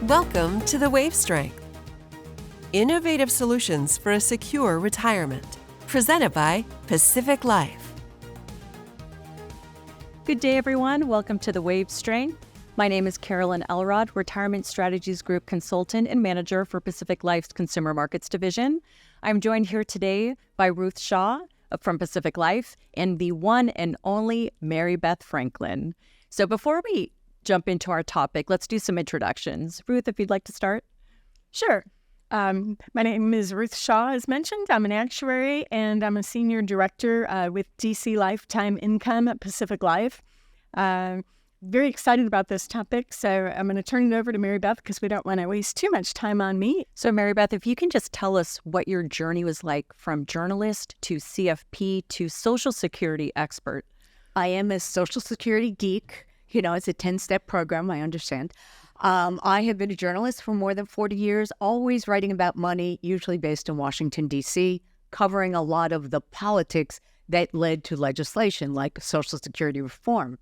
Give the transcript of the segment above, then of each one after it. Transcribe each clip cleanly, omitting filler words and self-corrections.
Welcome to the Wave Strength. Innovative solutions for a secure retirement. Presented by Pacific Life. Good day, everyone. Welcome to the Wave Strength. My name is Carolyn Elrod, Retirement Strategies Group Consultant and Manager for Pacific Life's Consumer Markets Division. I'm joined here today by Ruth Schau from Pacific Life and the one and only Mary Beth Franklin. So before we jump into our topic, let's do some introductions. Ruth, if you'd like to start. Sure. My name is Ruth Schau, as mentioned. I'm an actuary, and I'm a senior director with DC Lifetime Income at Pacific Life. Very excited about this topic, so I'm going to turn it over to Mary Beth because we don't want to waste too much time on me. So Mary Beth, if you can just tell us what your journey was like from journalist to CFP to Social Security expert. I am a Social Security geek. You know, it's a 10-step program, I understand. I have been a journalist for more than 40 years, always writing about money, usually based in Washington, D.C., covering a lot of the politics that led to legislation like Social Security reform.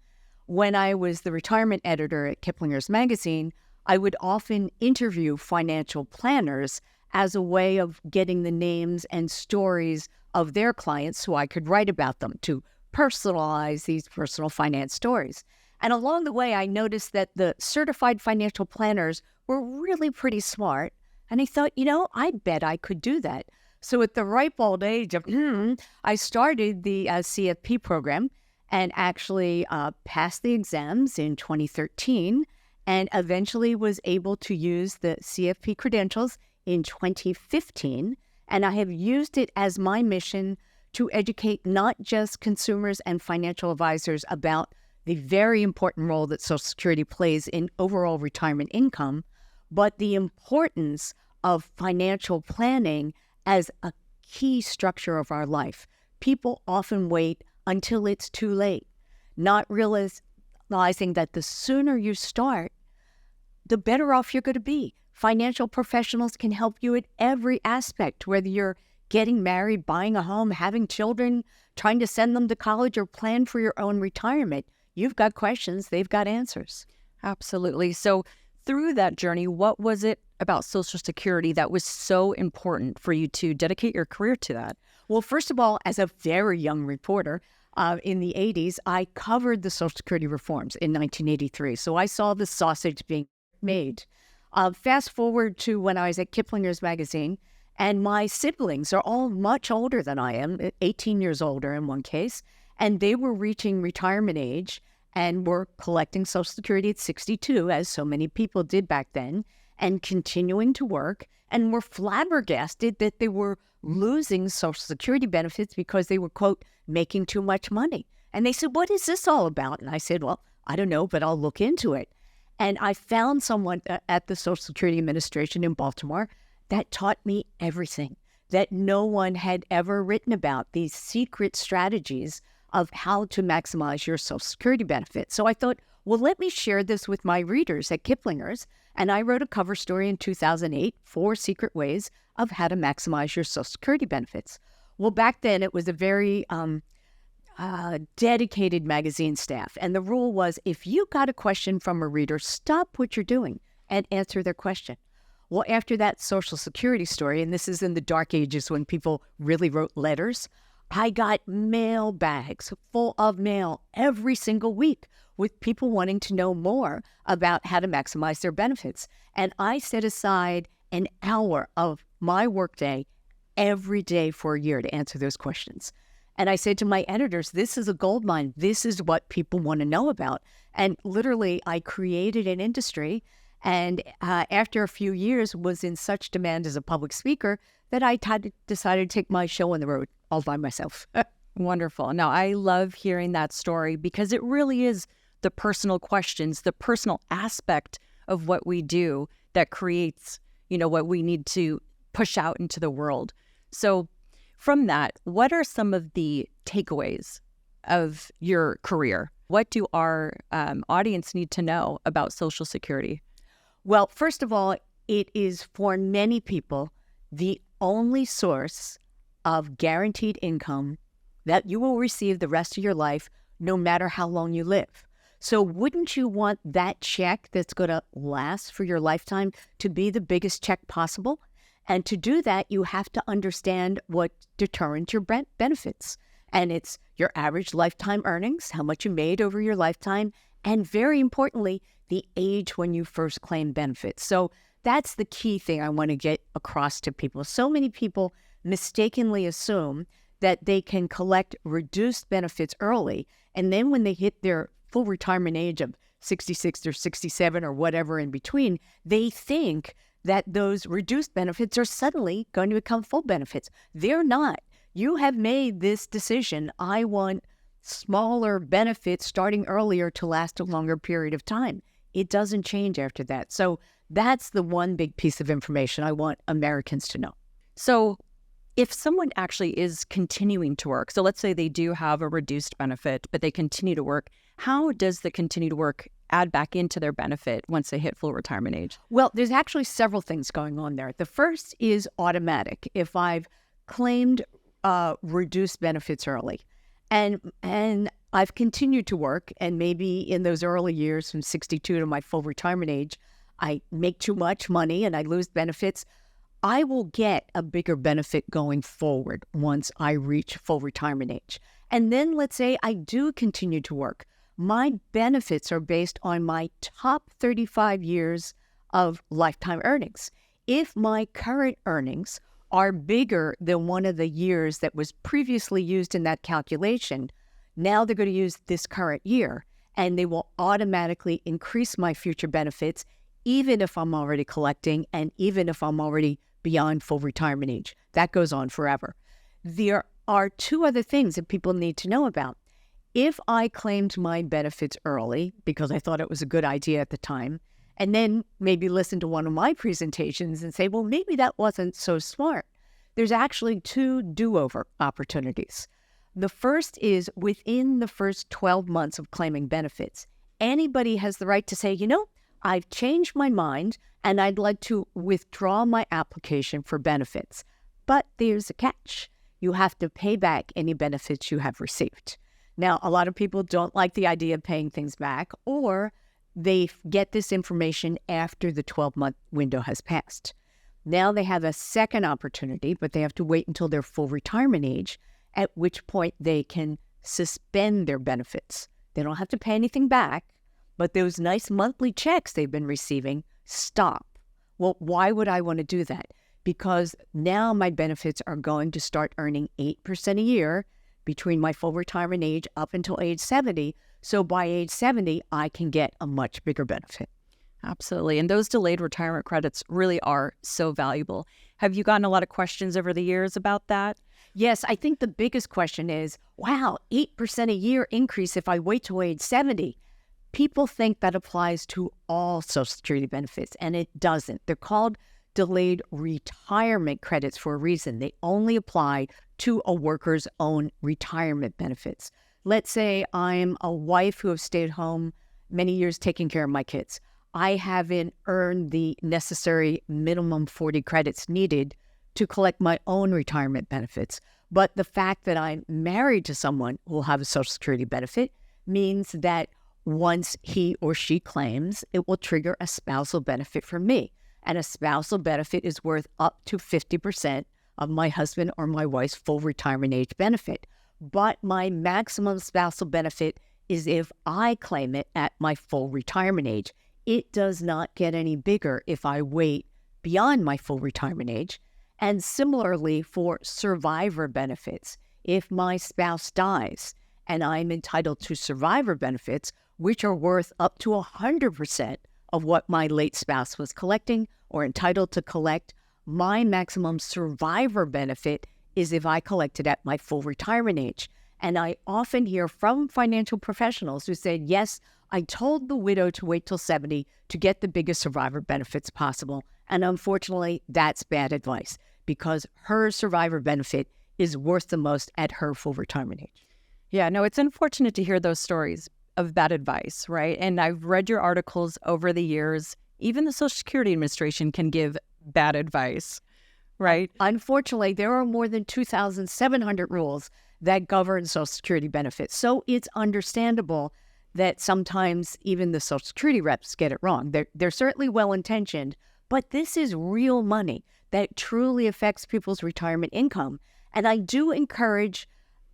When I was the retirement editor at Kiplinger's magazine, I would often interview financial planners as a way of getting the names and stories of their clients so I could write about them, to personalize these personal finance stories. And along the way, I noticed that the certified financial planners were really pretty smart. And I thought, I bet I could do that. So at the ripe old age of, I started the CFP program and actually passed the exams in 2013 and eventually was able to use the CFP credentials in 2015. And I have used it as my mission to educate not just consumers and financial advisors about the very important role that Social Security plays in overall retirement income, but the importance of financial planning as a key structure of our life. People often wait until it's too late, not realizing that the sooner you start, the better off you're going to be. Financial professionals can help you at every aspect, whether you're getting married, buying a home, having children, trying to send them to college, or plan for your own retirement. You've got questions, they've got answers. Absolutely. So through that journey, what was it about Social Security that was so important for you to dedicate your career to that? Well, first of all, as a very young reporter in the 80s, I covered the Social Security reforms in 1983. So I saw the sausage being made. Fast forward to when I was at Kiplinger's magazine, and my siblings are all much older than I am, 18 years older in one case. And they were reaching retirement age and were collecting Social Security at 62, as so many people did back then, and continuing to work, and were flabbergasted that they were losing Social Security benefits because they were, quote, making too much money. And they said, what is this all about? And I said, well, I don't know, but I'll look into it. And I found someone at the Social Security Administration in Baltimore that taught me everything that no one had ever written about, these secret strategies of how to maximize your Social Security benefit. So I thought, well, let me share this with my readers at Kiplinger's. And I wrote a cover story in 2008, 4 secret ways of how to maximize your Social Security benefits. Well, back then it was a very dedicated magazine staff. And the rule was, if you got a question from a reader, stop what you're doing and answer their question. Well, after that Social Security story, and this is in the dark ages when people really wrote letters, I got mail bags full of mail every single week with people wanting to know more about how to maximize their benefits. And I set aside an hour of my workday every day for a year to answer those questions. And I said to my editors, this is a gold mine. This is what people want to know about. And literally, I created an industry. And after a few years, was in such demand as a public speaker that I decided to take my show on the road all by myself. Wonderful. Now, I love hearing that story because it really is the personal questions, the personal aspect of what we do that creates, what we need to push out into the world. So from that, what are some of the takeaways of your career? What do our audience need to know about Social Security? Well, first of all, it is for many people the only source of guaranteed income that you will receive the rest of your life, no matter how long you live. So wouldn't you want that check that's going to last for your lifetime to be the biggest check possible? And to do that, you have to understand what determines your benefits. And it's your average lifetime earnings, how much you made over your lifetime, and very importantly, the age when you first claim benefits. So that's the key thing I want to get across to people. So many people mistakenly assume that they can collect reduced benefits early, and then when they hit their full retirement age of 66 or 67 or whatever in between, they think that those reduced benefits are suddenly going to become full benefits. They're not. You have made this decision. I want smaller benefits starting earlier to last a longer period of time. It doesn't change after that. So that's the one big piece of information I want Americans to know. So if someone actually is continuing to work, so let's say they do have a reduced benefit, but they continue to work, how does the continue to work add back into their benefit once they hit full retirement age? Well, there's actually several things going on there. The first is automatic. If I've claimed reduced benefits early and I've continued to work, and maybe in those early years from 62 to my full retirement age, I make too much money and I lose benefits, I will get a bigger benefit going forward once I reach full retirement age. And then let's say I do continue to work. My benefits are based on my top 35 years of lifetime earnings. If my current earnings are bigger than one of the years that was previously used in that calculation, now they're going to use this current year, and they will automatically increase my future benefits, even if I'm already collecting and even if I'm already beyond full retirement age. That goes on forever. There are two other things that people need to know about. If I claimed my benefits early because I thought it was a good idea at the time, and then maybe listen to one of my presentations and say, well, maybe that wasn't so smart, there's actually two do-over opportunities. The first is within the first 12 months of claiming benefits, anybody has the right to say, I've changed my mind and I'd like to withdraw my application for benefits. But there's a catch. You have to pay back any benefits you have received. Now, a lot of people don't like the idea of paying things back, or they get this information after the 12-month window has passed. Now they have a second opportunity, but they have to wait until their full retirement age, at which point they can suspend their benefits. They don't have to pay anything back, but those nice monthly checks they've been receiving stop. Well, why would I want to do that? Because now my benefits are going to start earning 8% a year between my full retirement age up until age 70. So by age 70, I can get a much bigger benefit. Absolutely. And those delayed retirement credits really are so valuable. Have you gotten a lot of questions over the years about that? Yes, I think the biggest question is, wow, 8% a year increase if I wait till age 70. People think that applies to all Social Security benefits, and it doesn't. They're called delayed retirement credits for a reason. They only apply to a worker's own retirement benefits. Let's say I'm a wife who has stayed home many years taking care of my kids. I haven't earned the necessary minimum 40 credits needed to collect my own retirement benefits. But the fact that I'm married to someone who will have a Social Security benefit means that once he or she claims, it will trigger a spousal benefit for me. And a spousal benefit is worth up to 50% of my husband or my wife's full retirement age benefit. But my maximum spousal benefit is if I claim it at my full retirement age. It does not get any bigger if I wait beyond my full retirement age. And similarly for survivor benefits, if my spouse dies and I'm entitled to survivor benefits, which are worth up to 100% of what my late spouse was collecting or entitled to collect, my maximum survivor benefit is if I collected at my full retirement age. And I often hear from financial professionals who said, yes, I told the widow to wait till 70 to get the biggest survivor benefits possible. And unfortunately, that's bad advice because her survivor benefit is worth the most at her full retirement age. Yeah, no, it's unfortunate to hear those stories of bad advice, right? And I've read your articles over the years. Even the Social Security Administration can give bad advice, right? Unfortunately, there are more than 2,700 rules that govern Social Security benefits. So it's understandable that sometimes even the Social Security reps get it wrong. They're certainly well-intentioned, but this is real money that truly affects people's retirement income. And I do encourage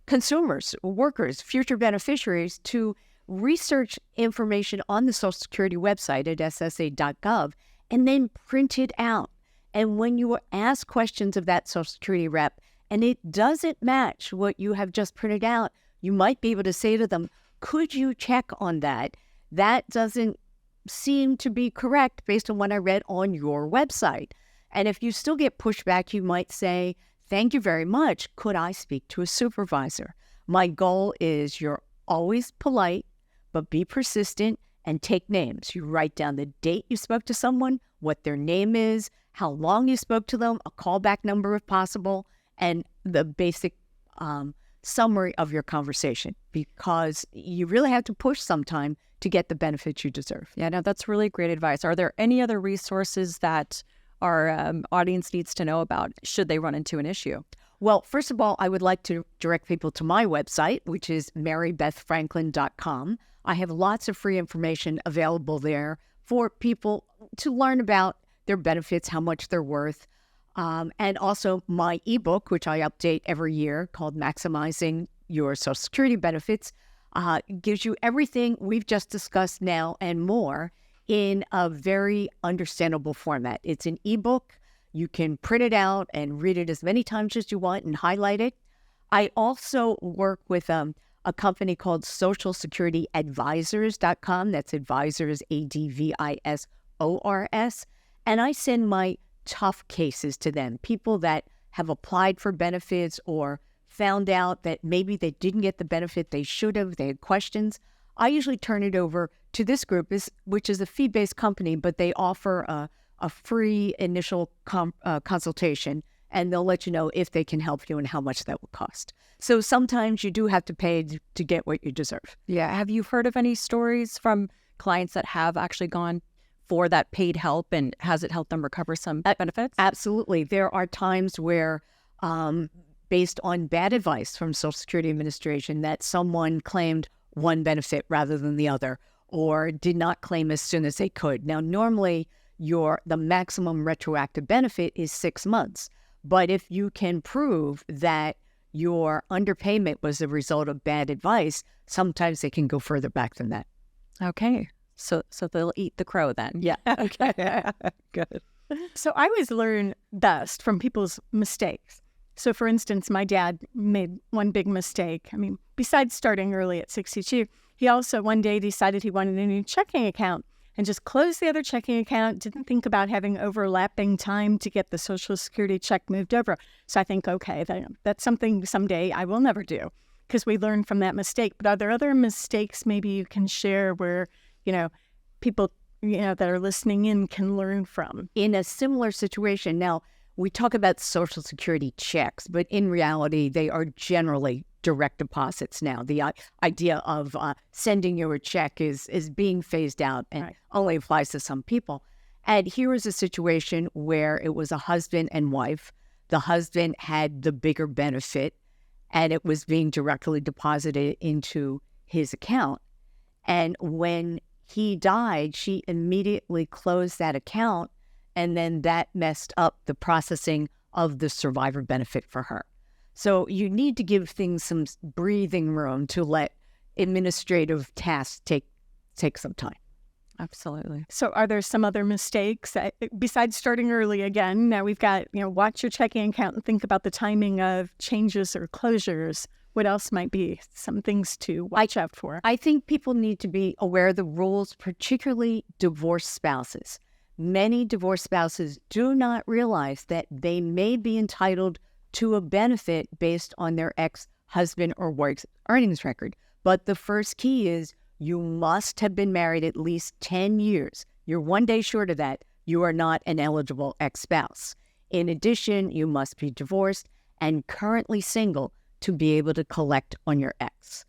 consumers, workers, future beneficiaries to research information on the Social Security website at ssa.gov and then print it out. And when you ask questions of that Social Security rep and it doesn't match what you have just printed out, you might be able to say to them, could you check on that? That doesn't seem to be correct based on what I read on your website. And if you still get pushback, you might say, thank you very much. Could I speak to a supervisor? My goal is you're always polite, but be persistent and take names. You write down the date you spoke to someone, what their name is, how long you spoke to them, a callback number if possible, and the basic summary of your conversation, because you really have to push sometime to get the benefits you deserve. Yeah, no, that's really great advice. Are there any other resources that our audience needs to know about should they run into an issue? Well, first of all, I would like to direct people to my website, which is marybethfranklin.com. I have lots of free information available there for people to learn about their benefits, how much they're worth, and also my ebook, which I update every year, called Maximizing Your Social Security Benefits, gives you everything we've just discussed now and more in a very understandable format. It's an ebook. You can print it out and read it as many times as you want and highlight it. I also work with a company called socialsecurityadvisors.com. That's advisors, ADVISORS. And I send my tough cases to them, people that have applied for benefits or found out that maybe they didn't get the benefit they should have, they had questions. I usually turn it over to this group, which is a fee-based company, but they offer a free initial consultation, and they'll let you know if they can help you and how much that will cost. So sometimes you do have to pay to get what you deserve. Yeah. Have you heard of any stories from clients that have actually gone for that paid help, and has it helped them recover some benefits? Absolutely. There are times where, based on bad advice from Social Security Administration, that someone claimed one benefit rather than the other, or did not claim as soon as they could. Now, normally, the maximum retroactive benefit is 6 months. But if you can prove that your underpayment was a result of bad advice, sometimes they can go further back than that. Okay. So they'll eat the crow then. Yeah. Okay. Good. So I always learn best from people's mistakes. So for instance, my dad made one big mistake. I mean, besides starting early at 62, he also one day decided he wanted a new checking account and just closed the other checking account, didn't think about having overlapping time to get the Social Security check moved over. So I think, okay, that's something someday I will never do, because we learned from that mistake. But are there other mistakes maybe you can share where, people, that are listening in can learn from? In a similar situation, now, we talk about Social Security checks, but in reality, they are generally direct deposits now. The idea of sending you a check is being phased out and only applies to some people. And here is a situation where it was a husband and wife. The husband had the bigger benefit, and it was being directly deposited into his account. And when he died, she immediately closed that account, and then that messed up the processing of the survivor benefit for her. So you need to give things some breathing room to let administrative tasks take some time. Absolutely. So are there some other mistakes besides starting early again? Now we've got, watch your checking account and think about the timing of changes or closures. What else might be some things to watch out for? I think people need to be aware of the rules, particularly divorced spouses. Many divorced spouses do not realize that they may be entitled to a benefit based on their ex-husband or wife's earnings record. But the first key is you must have been married at least 10 years. You're one day short of that. You are not an eligible ex-spouse. In addition, you must be divorced and currently single to be able to collect on your ex.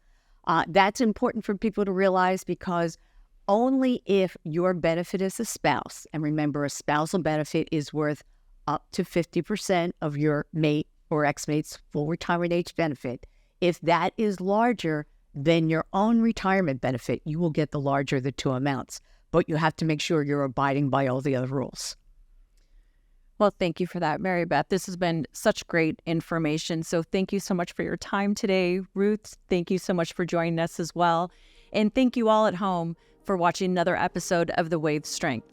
That's important for people to realize, because only if your benefit is a spouse, and remember, a spousal benefit is worth up to 50% of your mate or ex-mate's full retirement age benefit. If that is larger, then your own retirement benefit, you will get the larger of the two amounts. But you have to make sure you're abiding by all the other rules. Well, thank you for that, Mary Beth. This has been such great information. So thank you so much for your time today. Ruth, thank you so much for joining us as well. And thank you all at home for watching another episode of The Wave Strength.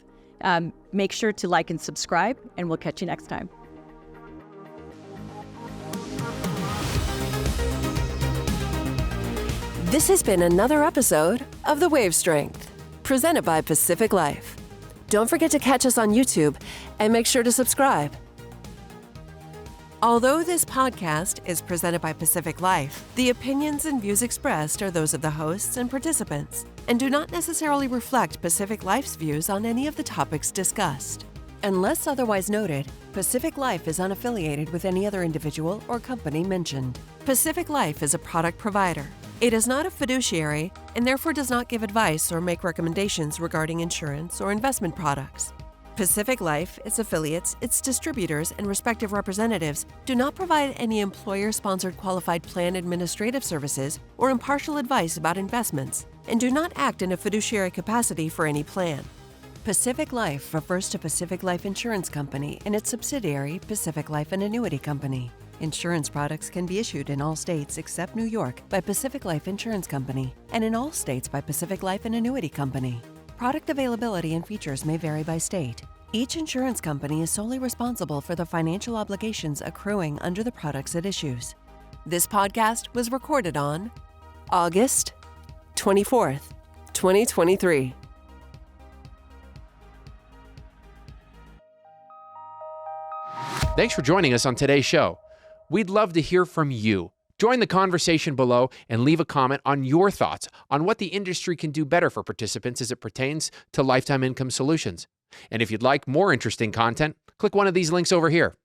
Make sure to like and subscribe, and we'll catch you next time. This has been another episode of The Wave Strength, presented by Pacific Life. Don't forget to catch us on YouTube and make sure to subscribe. Although this podcast is presented by Pacific Life, the opinions and views expressed are those of the hosts and participants and do not necessarily reflect Pacific Life's views on any of the topics discussed. Unless otherwise noted, Pacific Life is unaffiliated with any other individual or company mentioned. Pacific Life is a product provider. It is not a fiduciary and therefore does not give advice or make recommendations regarding insurance or investment products. Pacific Life, its affiliates, its distributors, and respective representatives do not provide any employer-sponsored qualified plan administrative services or impartial advice about investments and do not act in a fiduciary capacity for any plan. Pacific Life refers to Pacific Life Insurance Company and its subsidiary, Pacific Life and Annuity Company. Insurance products can be issued in all states except New York by Pacific Life Insurance Company and in all states by Pacific Life and Annuity Company. Product availability and features may vary by state. Each insurance company is solely responsible for the financial obligations accruing under the products it issues. This podcast was recorded on August 24th, 2023. Thanks for joining us on today's show. We'd love to hear from you. Join the conversation below and leave a comment on your thoughts on what the industry can do better for participants as it pertains to lifetime income solutions. And if you'd like more interesting content, click one of these links over here.